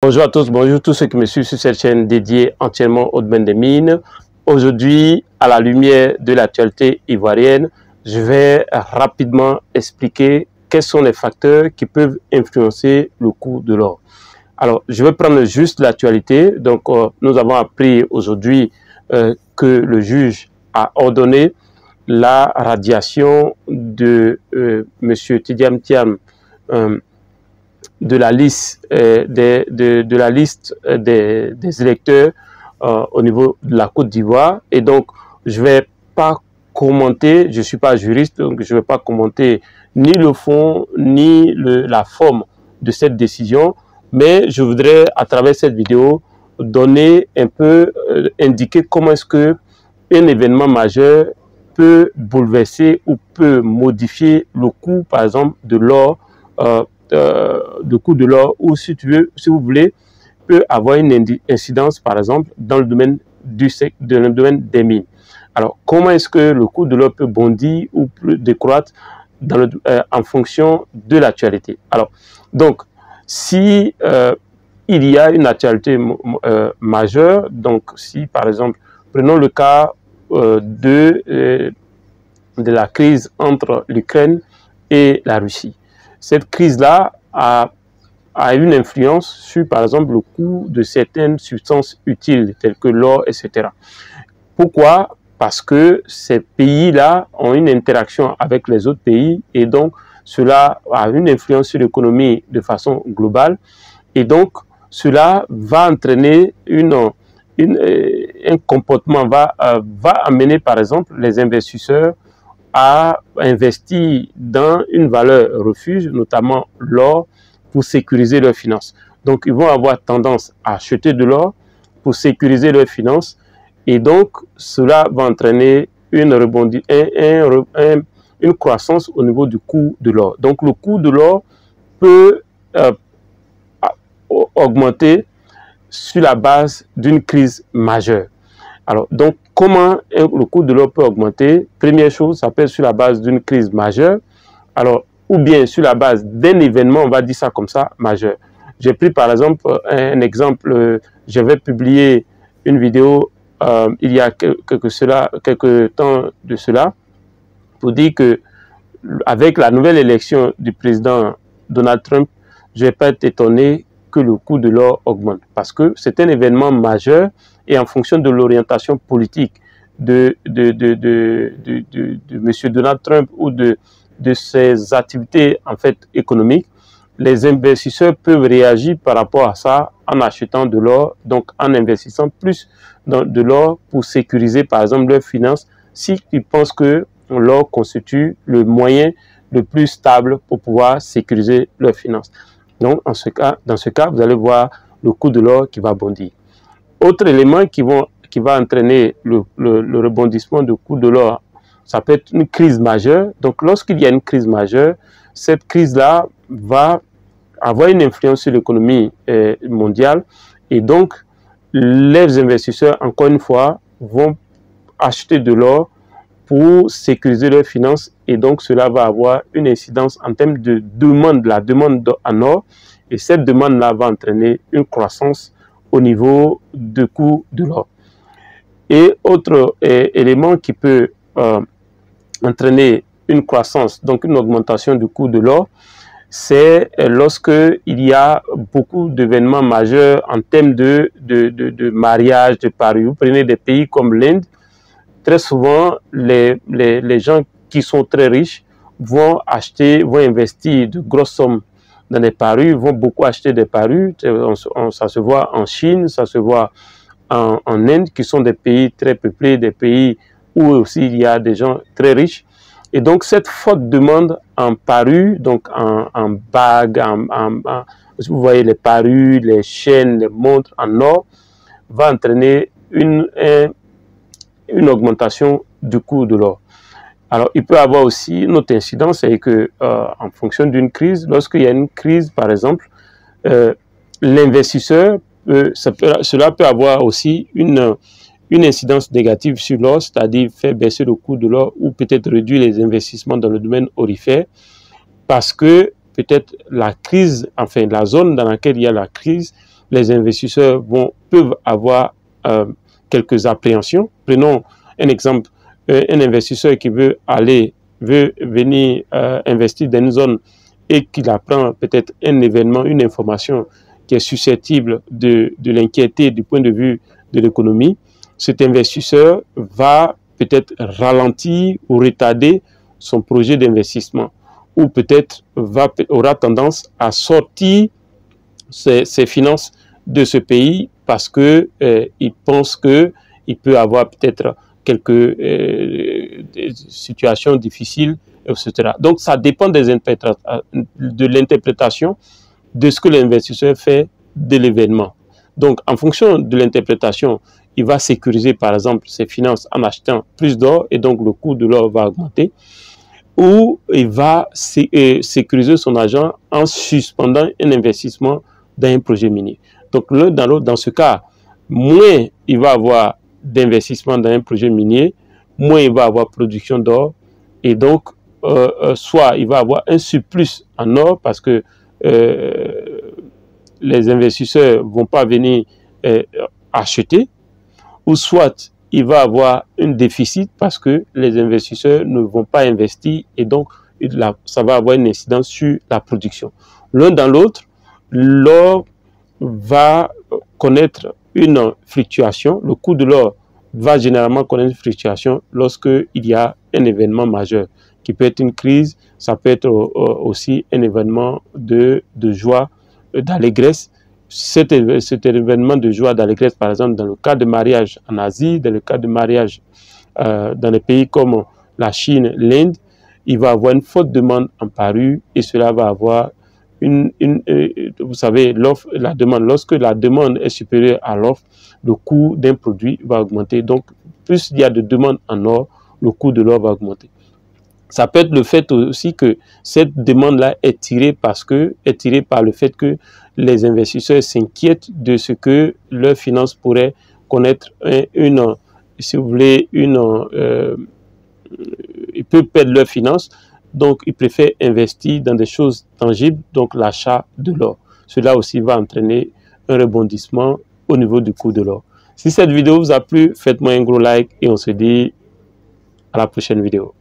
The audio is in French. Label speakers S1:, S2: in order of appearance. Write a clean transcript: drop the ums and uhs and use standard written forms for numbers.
S1: Bonjour à tous ceux qui me suivent sur cette chaîne dédiée entièrement au domaine des mines. Aujourd'hui, à la lumière de l'actualité ivoirienne, je vais rapidement expliquer quels sont les facteurs qui peuvent influencer le cours de l'or. Alors, je vais prendre juste l'actualité. Donc, nous avons appris aujourd'hui que le juge a ordonné la radiation de M. Tidiane Thiam de la liste des électeurs au niveau de la Côte d'Ivoire. Et donc, je ne vais pas commenter, je ne suis pas juriste, donc je ne vais pas commenter ni le fond, ni la forme de cette décision, mais je voudrais, à travers cette vidéo, donner un peu, indiquer comment est-ce que un événement majeur peut bouleverser ou peut modifier le cours, par exemple, de l'or, le coût de l'or, ou si vous voulez, peut avoir une incidence, par exemple, dans le domaine des mines. Alors, comment est-ce que le coût de l'or peut bondir ou peut décroître en fonction de l'actualité? Alors, donc, si il y a une actualité majeure, donc si, par exemple, prenons le cas de la crise entre l'Ukraine et la Russie. Cette crise-là a une influence sur, par exemple, le coût de certaines substances utiles, telles que l'or, etc. Pourquoi? Parce que ces pays-là ont une interaction avec les autres pays et donc cela a une influence sur l'économie de façon globale. Et donc, cela va entraîner un comportement, va amener, par exemple, les investisseurs à investir dans une valeur refuge, notamment l'or, pour sécuriser leurs finances. Donc, ils vont avoir tendance à acheter de l'or pour sécuriser leurs finances. Et donc, cela va entraîner une croissance au niveau du coût de l'or. Donc, le coût de l'or peut augmenter sur la base d'une crise majeure. Alors, donc, comment le coût de l'or peut augmenter? Première chose, ça peut être sur la base d'une crise majeure, alors, ou bien sur la base d'un événement, on va dire ça comme ça, majeur. J'ai pris par exemple un exemple, j'avais publié une vidéo il y a quelques temps de cela, pour dire que avec la nouvelle élection du président Donald Trump, je ne vais pas être étonné que le coût de l'or augmente, parce que c'est un événement majeur et en fonction de l'orientation politique de M. Donald Trump ou de ses activités en fait économiques, les investisseurs peuvent réagir par rapport à ça en achetant de l'or, donc en investissant plus dans de l'or pour sécuriser par exemple leurs finances, s'ils pensent que l'or constitue le moyen le plus stable pour pouvoir sécuriser leurs finances. Donc dans ce cas, vous allez voir le coût de l'or qui va bondir. Autre élément qui va entraîner le rebondissement du coût de l'or, ça peut être une crise majeure. Donc, lorsqu'il y a une crise majeure, cette crise-là va avoir une influence sur l'économie mondiale. Et donc, les investisseurs, encore une fois, vont acheter de l'or pour sécuriser leurs finances. Et donc, cela va avoir une incidence en termes de demande, la demande en or. Et cette demande-là va entraîner une croissance au niveau du coût de l'or. Et autre élément qui peut entraîner une croissance, donc une augmentation du coût de l'or, c'est lorsque il y a beaucoup d'événements majeurs en termes de mariage, de paris. Vous prenez des pays comme l'Inde, très souvent les gens qui sont très riches vont investir de grosses sommes dans des parures, vont beaucoup acheter des parures. Ça se voit en Chine, ça se voit en Inde, qui sont des pays très peuplés, des pays où aussi il y a des gens très riches. Et donc, cette forte demande en parures, donc en bagues, vous voyez les parures, les chaînes, les montres en or, va entraîner une augmentation du coût de l'or. Alors, il peut y avoir aussi une autre incidence, c'est que en fonction d'une crise, lorsqu'il y a une crise, par exemple, l'investisseur, cela peut avoir aussi une incidence négative sur l'or, c'est-à-dire faire baisser le coût de l'or ou peut-être réduire les investissements dans le domaine aurifère, parce que peut-être la crise, enfin la zone dans laquelle il y a la crise les investisseurs peuvent avoir quelques appréhensions. Prenons un exemple, un investisseur qui veut venir investir dans une zone et qu'il apprend peut-être un événement, une information qui est susceptible de l'inquiéter du point de vue de l'économie, cet investisseur va peut-être ralentir ou retarder son projet d'investissement, ou peut-être aura tendance à sortir ses finances de ce pays parce que il pense que il peut avoir peut-être quelques situations difficiles, etc. Donc ça dépend de l'interprétation de ce que l'investisseur fait de l'événement. Donc en fonction de l'interprétation, il va sécuriser par exemple ses finances en achetant plus d'or et donc le coût de l'or va augmenter, ou il va sécuriser son argent en suspendant un investissement dans un projet minier. Donc l'un dans l'autre, dans ce cas, moins il va avoir d'investissement dans un projet minier, moins il va avoir production d'or, et donc soit il va avoir un surplus en or parce que les investisseurs ne vont pas venir acheter, ou soit il va avoir un déficit parce que les investisseurs ne vont pas investir et donc ça va avoir une incidence sur la production. L'un dans l'autre, l'or va connaître une fluctuation. Le coût de l'or va généralement connaître une fluctuation lorsqu'il y a un événement majeur qui peut être une crise, ça peut être aussi un événement de joie, d'allégresse. Cet événement de joie, d'allégresse, par exemple, dans le cas de mariage en Asie, dans le cas de mariage dans les pays comme la Chine, l'Inde, il va avoir une forte demande en parure et cela va avoir vous savez, l'offre, la demande. Lorsque la demande est supérieure à l'offre, le coût d'un produit va augmenter. Donc, plus il y a de demande en or, le coût de l'or va augmenter. Ça peut être le fait aussi que cette demande-là est tirée par le fait que les investisseurs s'inquiètent de ce que leurs finances pourraient connaître si vous voulez, ils peuvent perdre leurs finances. Donc, ils préfèrent investir dans des choses tangibles, donc l'achat de l'or. Cela aussi va entraîner un rebondissement au niveau du coût de l'or. Si cette vidéo vous a plu, faites-moi un gros like et on se dit à la prochaine vidéo.